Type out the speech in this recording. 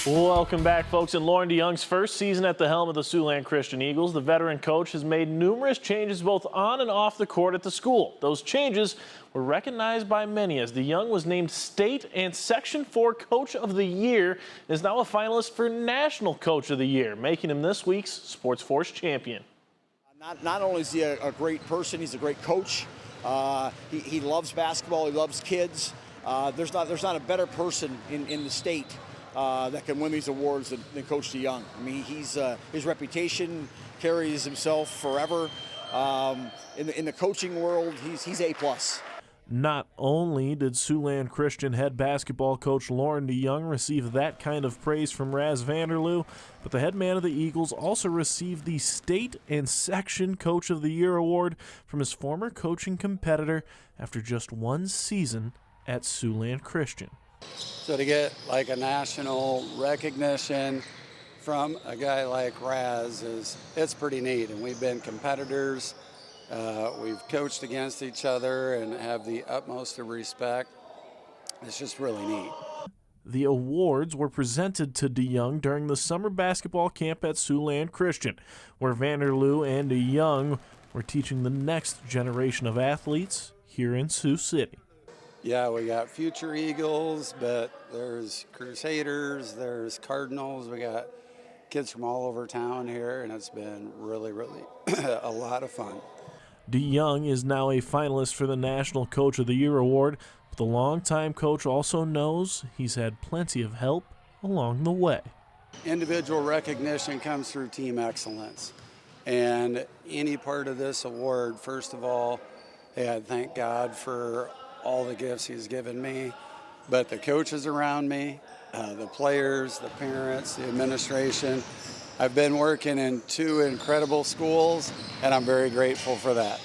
Welcome back, folks. In Lauren DeYoung's first season at the helm of the Siouxland Christian Eagles, the veteran coach has made numerous changes both on and off the court at the school. Those changes were recognized by many as DeYoung was named State and Section 4 Coach of the Year and is now a finalist for National Coach of the Year, making him this week's Sports Force champion. Not only is he a great person, he's a great coach. He loves basketball, he loves kids. There's not a better person in the state that can win these awards than Coach DeYoung. I mean, his reputation carries himself forever. In the coaching world, he's A+. Not only did Siouxland Christian head basketball coach Lauren DeYoung receive that kind of praise from Raz Vanderloo, but the head man of the Eagles also received the State and Section Coach of the Year award from his former coaching competitor after just one season at Siouxland Christian. So to get like a national recognition from a guy like Raz it's pretty neat, and we've been competitors. We've coached against each other and have the utmost of respect. It's just really neat. The awards were presented to DeYoung during the summer basketball camp at Siouxland Christian, where Vanderloo and DeYoung were teaching the next generation of athletes here in Sioux City. Yeah, we got future Eagles, but there's Crusaders, there's Cardinals. We got kids from all over town here, and it's been really, really a lot of fun. DeYoung is now a finalist for the National Coach of the Year award, but the longtime coach also knows he's had plenty of help along the way. Individual recognition comes through team excellence, and any part of this award, first of all, I thank God for all the gifts he's given me, but the coaches around me, the players, the parents, the administration. I've been working in two incredible schools, and I'm very grateful for that.